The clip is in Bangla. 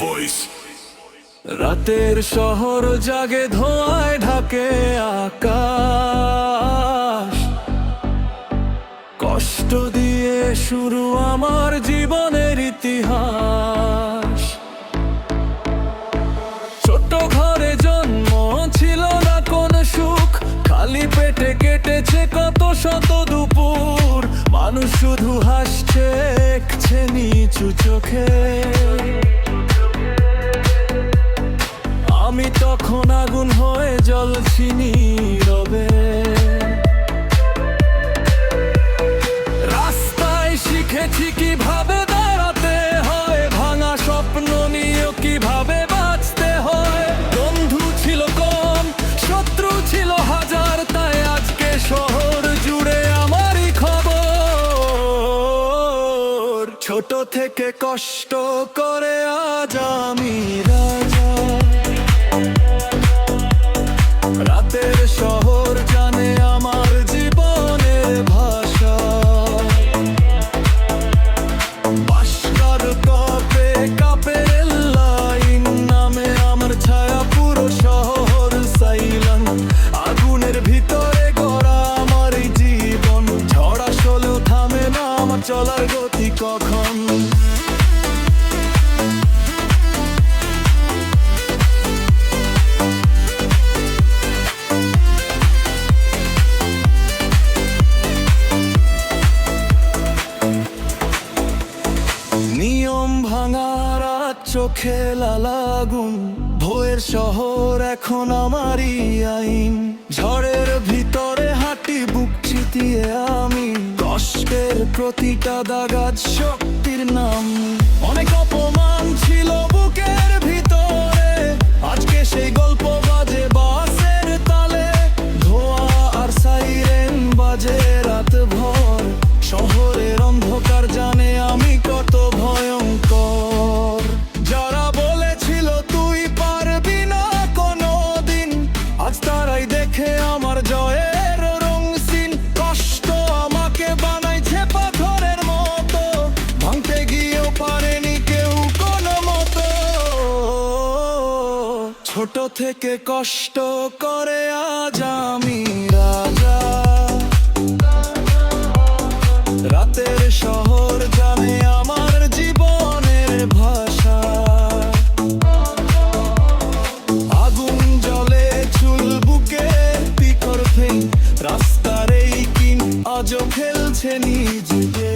voice. রাতের শহর জাগে, ধোঁয়ায় ঢাকে আকাশ। কষ্ট দিয়ে শুরু আমার জীবনের ইতিহাস। ছোট ঘরে জন্ম, ছিল না কোনো সুখ, খালি পেটে কেটেছে কত শত দুপুর। মানুষ শুধু হাসছে, দেখছে নিচু চোখে। আমি তখন আগুন হয়ে জ্বলছি নীরবে। রাস্তায় শিখেছি কিভাবে দাঁড়াতে হয়, ভাঙা স্বপ্ন নিয়েও কিভাবে বাঁচতে হয়। বন্ধু ছিল কম, শত্রু ছিল হাজার, তাই আজকে শহর জুড়ে আমারই খবর। ছোট থেকে কষ্ট করে আজ আমি রাজা। রাতের শহর জানে আমার জীবনের ভাষা। বাঁশকার কাপে কাপে লাইন, নামে আমার ছায়া পুরো শহর সাইলান। আগুনের ভিতরে গড়া আমার এই জীবন, ঝড় আসলেও থামে না আমার চলার গতি কখন। নিয়ম ভাঙার আজ চোখে লালাগুন, ভোরের শহর এখন আমারই আইন। ঝড়ের ভিতরে হাঁটি বুক চিতিয়ে আমি, কষ্টের প্রতিটা দাগাজ শক্তির নাম। অনেক অপমান ছিল বুকের ভিতরে, আজকে সেই গল্প বাজে বাসের তালে। ধোঁয়া আর সাইরেন বাজে রাত ভর, শহরের অন্ধকার জানে আমি কত ভয়ঙ্কর। যারা বলেছিল তুই পারবি না কোনোদিন, আজ তারাই দেখে আমার জয়ের রঙিন। কষ্ট আমাকে বানাইছে পাথরের মতো, ভাঙতে গিয়েও পারেনি কেউ কোনো মতো। ছোট থেকে কষ্ট করে আজ আমি রাজা। রাতের শহর জানে আমার জীবনের ভাষা। আগুন জ্বলে চুল বুকে পিকর ফেই, রাস্তার এই কিন আজও খেলছে নিজে।